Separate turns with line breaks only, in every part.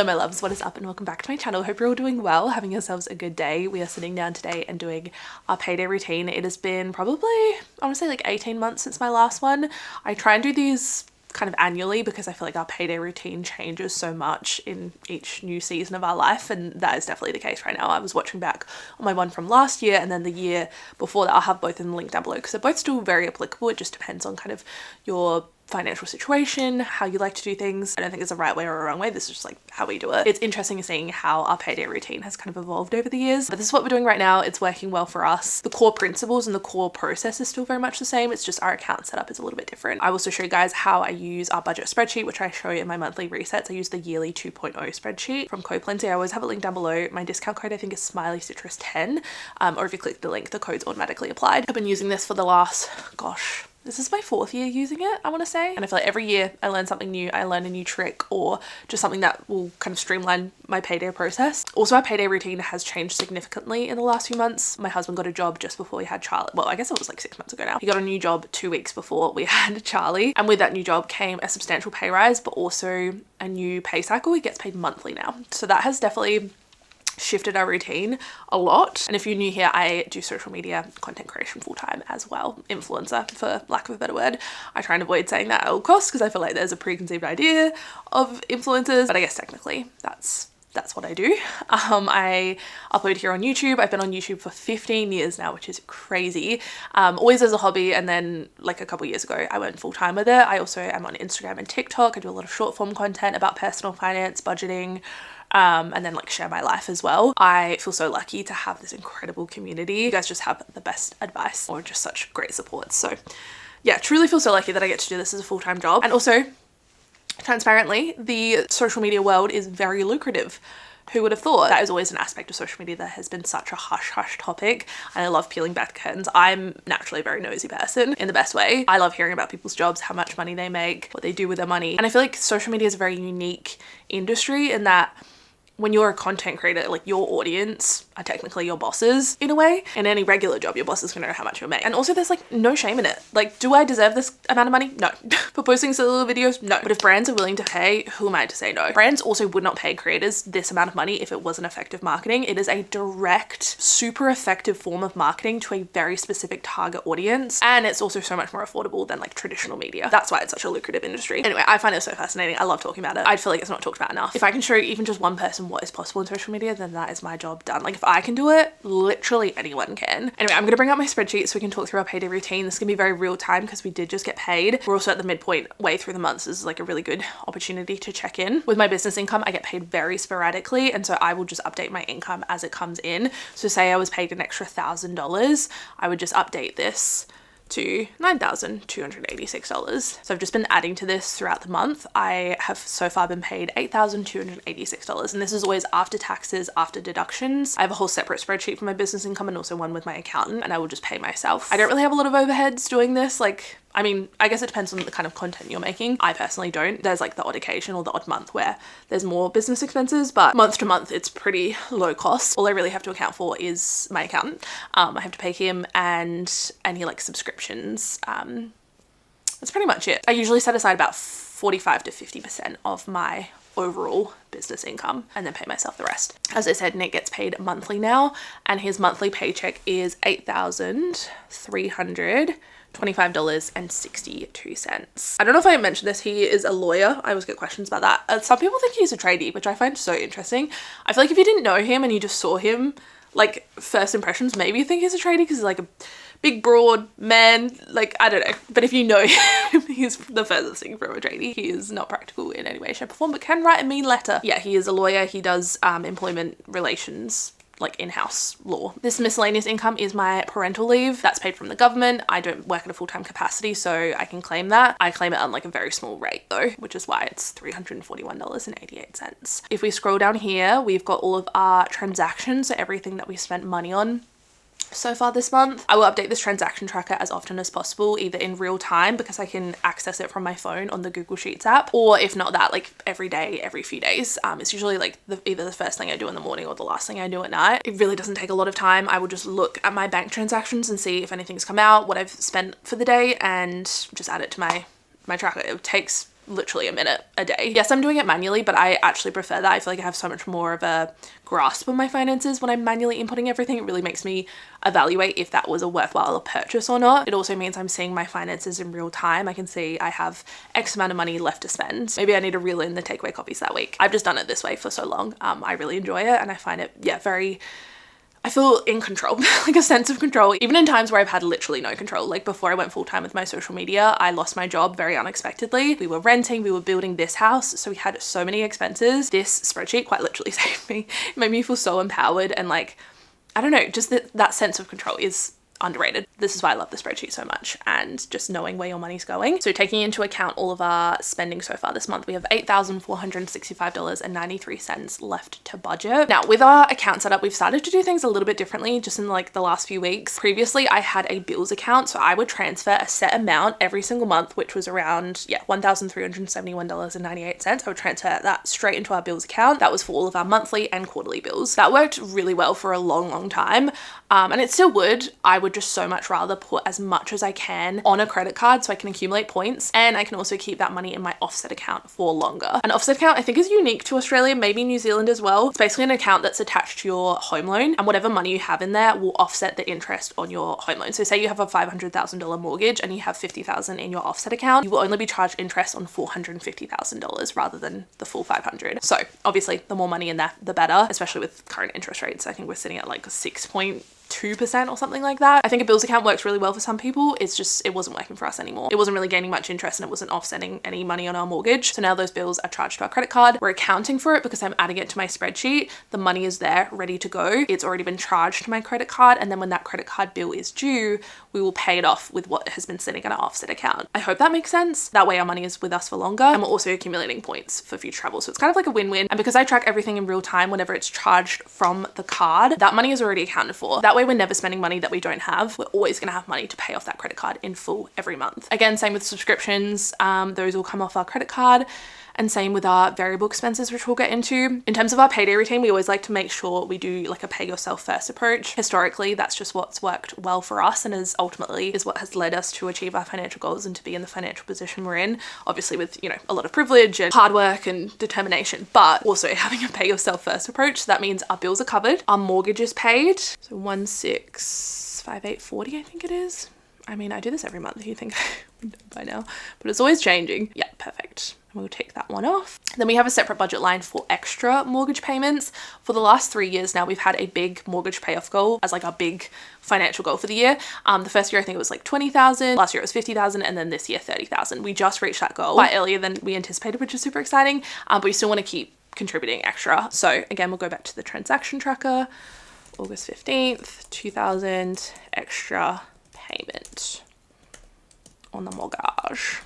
Hello my loves, what is up and welcome back to my channel. Hope you're all doing well, having yourselves a good day. We are sitting down today and doing our payday routine. It has been probably, I want to say like 18 months since my last one. I try and do these kind of annually because I feel like our payday routine changes so much in each new season of our life, and that is definitely the case right now. I was watching back on my one from last year and then the year before that. I'll have both in the link down below because they're both still very applicable. It just depends on kind of your financial situation, how you like to do things. I don't think there's a right way or a wrong way. This is just like how we do it. It's interesting seeing how our payday routine has kind of evolved over the years, but this is what we're doing right now. It's working well for us. The core principles and the core process is still very much the same. It's just our account setup is a little bit different. I will also show you guys how I use our budget spreadsheet, which I show you in my monthly resets. I use the yearly 2.0 spreadsheet from Coplenty. I always have a link down below. My discount code I think is smileycitrus10, or if you click the link, the code's automatically applied. I've been using this for the last, gosh, this is my 4th year using it, I want to say. And I feel like every year I learn something new. I learn a new trick or just something that will kind of streamline my payday process. Also, our payday routine has changed significantly in the last few months. My husband got a job just before we had Charlie. Well, I guess it was like 6 months ago now. He got a new job 2 weeks before we had Charlie. And with that new job came a substantial pay rise, but also a new pay cycle. He gets paid monthly now. So that has definitely shifted our routine a lot. And if you're new here, I do social media content creation full-time as well. Influencer, for lack of a better word. I try and avoid saying that at all costs because I feel like there's a preconceived idea of influencers, but I guess technically that's what I do. I upload here on YouTube. I've been on YouTube for 15 years now, which is crazy. Always as a hobby, and then like a couple years ago I went full-time with it. I also am on Instagram and TikTok. I do a lot of short form content about personal finance, budgeting, and then like share my life as well. I feel so lucky to have this incredible community. You guys just have the best advice or just such great support. So yeah, truly feel so lucky that I get to do this as a full-time job. And also, transparently, the social media world is very lucrative. Who would have thought? That is always an aspect of social media that has been such a hush topic, and I love peeling back the curtains. I'm naturally a very nosy person in the best way. I love hearing about people's jobs, how much money they make, what they do with their money. And I feel like social media is a very unique industry in that when you're a content creator, like your audience are technically your bosses in a way. In any regular job, your boss is gonna know how much you'll make. And also there's like no shame in it. Like, do I deserve this amount of money? No. For posting silly little videos? No. But if brands are willing to pay, who am I to say no? Brands also would not pay creators this amount of money if it wasn't effective marketing. It is a direct, super effective form of marketing to a very specific target audience. And it's also so much more affordable than like traditional media. That's why it's such a lucrative industry. Anyway, I find it so fascinating. I love talking about it. I feel like it's not talked about enough. If I can show even just one person what is possible in social media, then that is my job done. Like if I can do it, literally anyone can. Anyway, I'm gonna bring up my spreadsheet so we can talk through our payday routine. This is gonna be very real time because we did just get paid. We're also at the midpoint way through the month. So this is like a really good opportunity to check in. With my business income, I get paid very sporadically, and so I will just update my income as it comes in. So say I was paid an extra $1,000, I would just update this to $9,286. So I've just been adding to this throughout the month. I have so far been paid $8,286, and this is always after taxes, after deductions. I have a whole separate spreadsheet for my business income and also one with my accountant, and I will just pay myself. I don't really have a lot of overheads doing this. Like, I mean, I guess it depends on the kind of content you're making. I personally don't. There's like the odd occasion or the odd month where there's more business expenses, but month to month, it's pretty low cost. All I really have to account for is my accountant. I have to pay him and any like subscriptions. That's pretty much it. I usually set aside about 45 to 50% of my overall business income and then pay myself the rest. As I said, Nick gets paid monthly now, and his monthly paycheck is $8,325.62. I don't know if I mentioned this, he is a lawyer. I always get questions about that. Some people think he's a tradie, which I find so interesting. I feel like if you didn't know him and you just saw him, like first impressions, maybe you think he's a tradie because he's like a big broad man, like I don't know, but if you know him, he's the furthest thing from a tradie. He is not practical in any way, shape or form, but can write a mean letter. Yeah, he is a lawyer. He does employment relations, like in-house law. This miscellaneous income is my parental leave. That's paid from the government. I don't work at a full-time capacity, so I can claim that. I claim it on like a very small rate though, which is why it's $341.88. If we scroll down here, we've got all of our transactions, so everything that we spent money on so far this month. I will update this transaction tracker as often as possible, either in real time because I can access it from my phone on the Google Sheets app, or if not that, like every day, every few days. It's usually like either the first thing I do in the morning or the last thing I do at night. It really doesn't take a lot of time. I will just look at my bank transactions and see if anything's come out, what I've spent for the day, and just add it to my tracker. It takes literally a minute a day. Yes, I'm doing it manually, but I actually prefer that. I feel like I have so much more of a grasp on my finances when I'm manually inputting everything. It really makes me evaluate if that was a worthwhile purchase or not. It also means I'm seeing my finances in real time. I can see I have X amount of money left to spend. Maybe I need to reel in the takeaway coffees that week. I've just done it this way for so long. I really enjoy it, and I find it, yeah, I feel in control, like a sense of control, even in times where I've had literally no control. Like before I went full time with my social media, I lost my job very unexpectedly. We were renting, we were building this house, so we had so many expenses. This spreadsheet quite literally saved me. It made me feel so empowered, and like, I don't know, just that sense of control is underrated. This is why I love the spreadsheet so much, and just knowing where your money's going. So taking into account all of our spending so far this month, we have $8,465.93 left to budget. Now with our account setup, we've started to do things a little bit differently just in like the last few weeks. Previously I had a bills account, so I would transfer a set amount every single month, which was around $1,371.98. I would transfer that straight into our bills account. That was for all of our monthly and quarterly bills. That worked really well for a long time, and it still would. I would just so much rather put as much as I can on a credit card so I can accumulate points, and I can also keep that money in my offset account for longer. An offset account I think is unique to Australia, maybe New Zealand as well. It's basically an account that's attached to your home loan, and whatever money you have in there will offset the interest on your home loan. So say you have a $500,000 mortgage and you have $50,000 in your offset account, you will only be charged interest on $450,000 rather than the full 500. So obviously the more money in there, the better, especially with current interest rates. I think we're sitting at like 6.2% or something like that. I think a bills account works really well for some people. It's just, it wasn't working for us anymore. It wasn't really gaining much interest, and it wasn't offsetting any money on our mortgage. So now those bills are charged to our credit card. We're accounting for it because I'm adding it to my spreadsheet. The money is there ready to go. It's already been charged to my credit card, and then when that credit card bill is due, we will pay it off with what has been sitting in our offset account. I hope that makes sense. That way our money is with us for longer, and we're also accumulating points for future travel. So it's kind of like a win-win. And because I track everything in real time whenever it's charged from the card, that money is already accounted for. That way we're never spending money that we don't have. We're always going to have money to pay off that credit card in full every month. Again, same with subscriptions. Those will come off our credit card. And same with our variable expenses, which we'll get into. In terms of our payday routine, we always like to make sure we do like a pay yourself first approach. Historically, that's just what's worked well for us, and is ultimately what has led us to achieve our financial goals and to be in the financial position we're in. Obviously with, you know, a lot of privilege and hard work and determination, but also having a pay yourself first approach. So that means our bills are covered, our mortgage is paid. So 1,658.40, I think it is. I mean, I do this every month, you think by now, but it's always changing. Yeah, perfect. We'll take that one off. Then we have a separate budget line for extra mortgage payments. For the last 3 years now, we've had a big mortgage payoff goal as like our big financial goal for the year. The first year I think it was like 20,000, last year it was 50,000, and then this year 30,000. We just reached that goal quite earlier than we anticipated, which is super exciting, but we still want to keep contributing extra. So again, we'll go back to the transaction tracker. August 15th, 2,000 extra payment on the mortgage.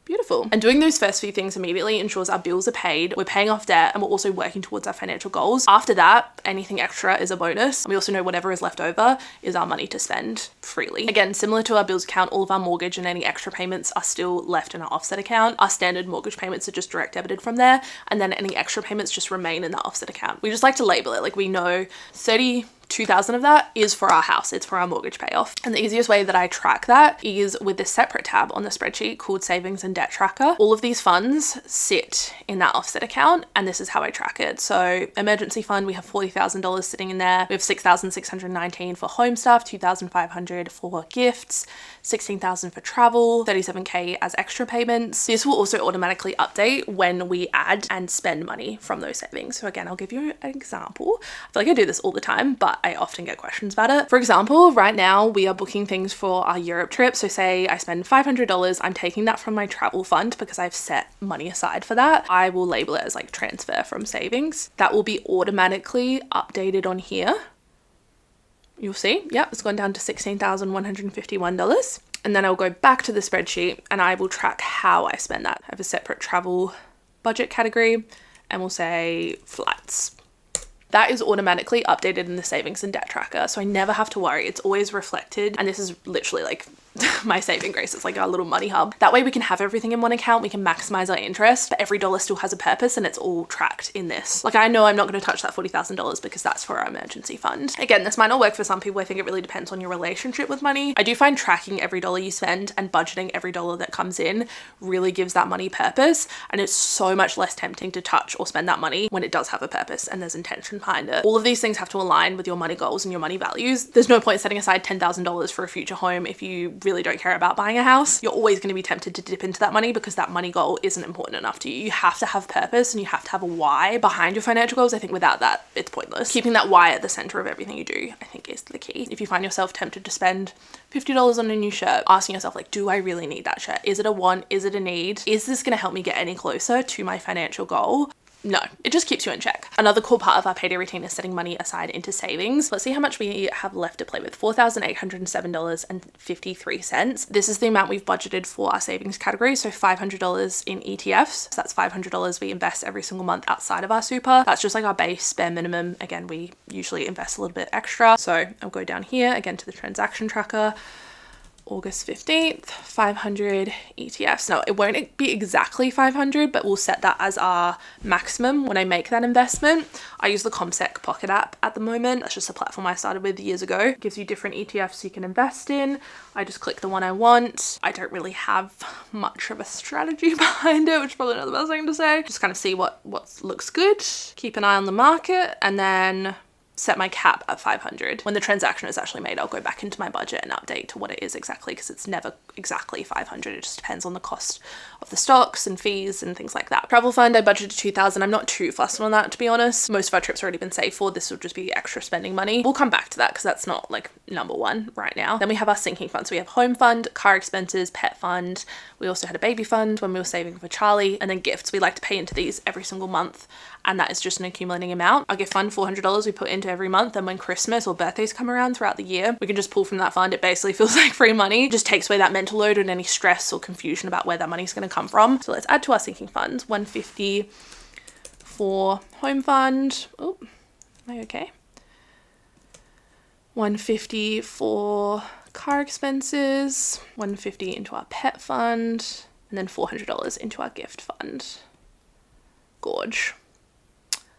Beautiful. And doing those first few things immediately ensures our bills are paid, we're paying off debt, and we're also working towards our financial goals. After that, anything extra is a bonus. And we also know whatever is left over is our money to spend freely. Again, similar to our bills account, all of our mortgage and any extra payments are still left in our offset account. Our standard mortgage payments are just direct debited from there, and then any extra payments just remain in the offset account. We just like to label it, like we know 32,000 of that is for our house, it's for our mortgage payoff. And the easiest way that I track that is with this separate tab on the spreadsheet called Savings and Debt Tracker. All of these funds sit in that offset account, and this is how I track it. So emergency fund, we have $40,000 sitting in there. We have $6,619 for home stuff, $2,500 for gifts, $16,000 for travel, $37K as extra payments. This will also automatically update when we add and spend money from those savings. So again, I'll give you an example. I feel like I do this all the time, but I often get questions about it. For example, right now we are booking things for our Europe trip. So say I spend $500, I'm taking that from my travel fund because I've set money aside for that. I will label it as like transfer from savings. That will be automatically updated on here. You'll see, yep, it's gone down to $16,151. And then I'll go back to the spreadsheet and I will track how I spend that. I have a separate travel budget category and we'll say flights. That is automatically updated in the savings and debt tracker. So I never have to worry. It's always reflected. And this is literally like my saving grace. It's like our little money hub. That way we can have everything in one account, we can maximize our interest, but every dollar still has a purpose and it's all tracked in this. Like I know I'm not going to touch that $40,000 because that's for our emergency fund. Again, this might not work for some people. I think it really depends on your relationship with money. I do find tracking every dollar you spend and budgeting every dollar that comes in really gives that money purpose, and it's so much less tempting to touch or spend that money when it does have a purpose and there's intention behind it. All of these things have to align with your money goals and your money values. There's no point setting aside $10,000 for a future home if you really don't care about buying a house. You're always going to be tempted to dip into that money because that money goal isn't important enough to you. You have to have purpose and you have to have a why behind your financial goals. I think without that, it's pointless. Keeping that why at the center of everything you do, I think, is the key. If you find yourself tempted to spend $50 on a new shirt, asking yourself, like, do I really need that shirt? Is it a want? Is it a need? Is this going to help me get any closer to my financial goal? No, it just keeps you in check. Another cool part of our payday routine is setting money aside into savings. Let's see how much we have left to play with. $4,807.53. This is the amount we've budgeted for our savings category. So $500 in ETFs. So that's $500 we invest every single month outside of our super. That's just like our base bare minimum. Again, we usually invest a little bit extra. So I'll go down here again to the transaction tracker. August 15th, 500 ETFs. Now, it won't be exactly 500, but we'll set that as our maximum when I make that investment. I use the ComSec Pocket app at the moment. That's just a platform I started with years ago. It gives you different ETFs you can invest in. I just click the one I want. I don't really have much of a strategy behind it, which is probably not the best thing to say. Just kind of see what looks good, keep an eye on the market, and then set my cap at 500. When the transaction is actually made, I'll go back into my budget and update to what it is exactly, because it's never exactly 500. It just depends on the cost of the stocks and fees and things like that. Travel fund, I budgeted 2,000. I'm not too fussed on that, to be honest. Most of our trips already been saved for. This will just be extra spending money. We'll come back to that because that's not like number one right now. Then we have our sinking funds. So we have home fund, car expenses, pet fund. We also had a baby fund when we were saving for Charlie, and then gifts. We like to pay into these every single month, and that is just an accumulating amount. Our gift fund, $400 we put into every month, and when Christmas or birthdays come around throughout the year, we can just pull from that fund. It basically feels like free money. It just takes away that mental load and any stress or confusion about where that money is going to come from. So let's add to our sinking funds. $150 for home fund. Oh, am I okay? $150 for car expenses, $150 into our pet fund, and then $400 into our gift fund. Gorge.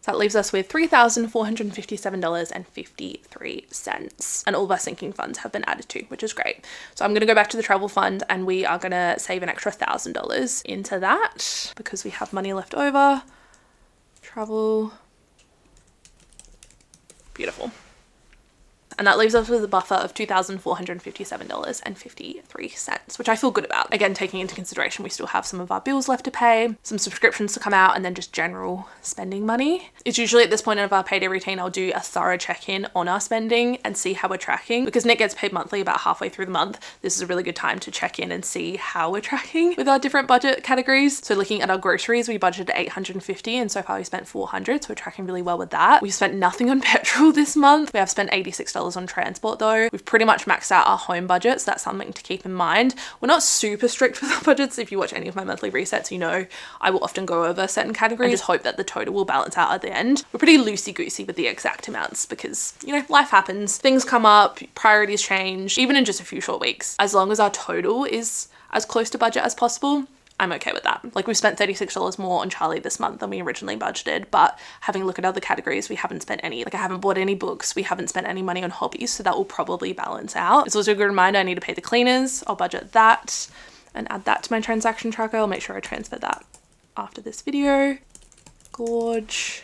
So that leaves us with $3,457.53. And all of our sinking funds have been added to, which is great. So I'm going to go back to the travel fund and we are going to save an extra $1,000 into that because we have money left over. Travel. Beautiful. And that leaves us with a buffer of $2,457.53, which I feel good about. Again, taking into consideration we still have some of our bills left to pay, some subscriptions to come out, and then just general spending money. It's usually at this point of our payday routine, I'll do a thorough check-in on our spending and see how we're tracking. Because Nick gets paid monthly about halfway through the month, this is a really good time to check in and see how we're tracking with our different budget categories. So looking at our groceries, we budgeted $850 and so far we spent $400, so we're tracking really well with that. We've spent nothing on petrol this month. We have spent $86 on transport though. We've pretty much maxed out our home budget, so that's something to keep in mind. We're not super strict with our budgets. If you watch any of my monthly resets, you know I will often go over certain categories and just hope that the total will balance out at the end. We're pretty loosey-goosey with the exact amounts because, you know, life happens, things come up, priorities change, even in just a few short weeks. As long as our total is as close to budget as possible, I'm okay with that. Like, we've spent $36 more on Charlie this month than we originally budgeted, but having a look at other categories, we haven't spent any. Like, I haven't bought any books, we haven't spent any money on hobbies, so that will probably balance out. It's also a good reminder I need to pay the cleaners. I'll budget that and add that to my transaction tracker. I'll make sure I transfer that after this video. Gorge.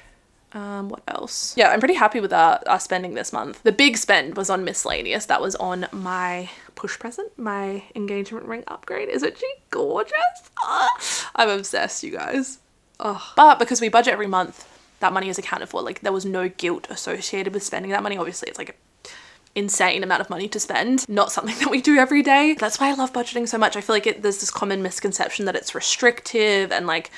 What else? Yeah, I'm pretty happy with our spending this month. The big spend was on miscellaneous. That was on my push present, my engagement ring upgrade. Isn't she gorgeous? I'm obsessed, you guys. But because we budget every month, that money is accounted for. Like, there was no guilt associated with spending that money. Obviously, it's like an insane amount of money to spend, not something that we do every day. That's why I love budgeting so much. I feel like there's this common misconception that it's restrictive and like,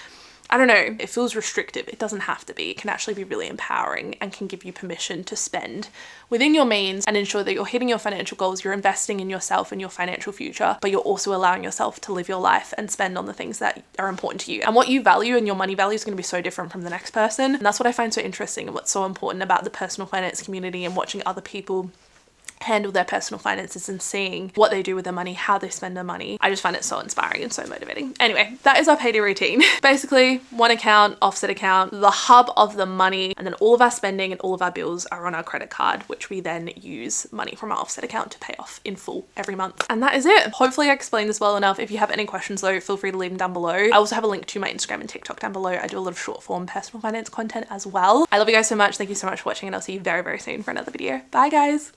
I don't know, it feels restrictive. It doesn't have to be. It can actually be really empowering and can give you permission to spend within your means and ensure that you're hitting your financial goals, you're investing in yourself and your financial future, but you're also allowing yourself to live your life and spend on the things that are important to you. And what you value and your money value is going to be so different from the next person. And that's what I find so interesting and what's so important about the personal finance community and watching other people handle their personal finances and seeing what they do with their money, how they spend their money. I just find it so inspiring and so motivating. Anyway, that is our payday routine. Basically, one account, offset account, the hub of the money, and then all of our spending and all of our bills are on our credit card, which we then use money from our offset account to pay off in full every month. And that is it. Hopefully I explained this well enough. If you have any questions though, feel free to leave them down below. I also have a link to my Instagram and TikTok down below. I do a lot of short form personal finance content as well. I love you guys so much. Thank you so much for watching, and I'll see you very, very soon for another video. Bye guys.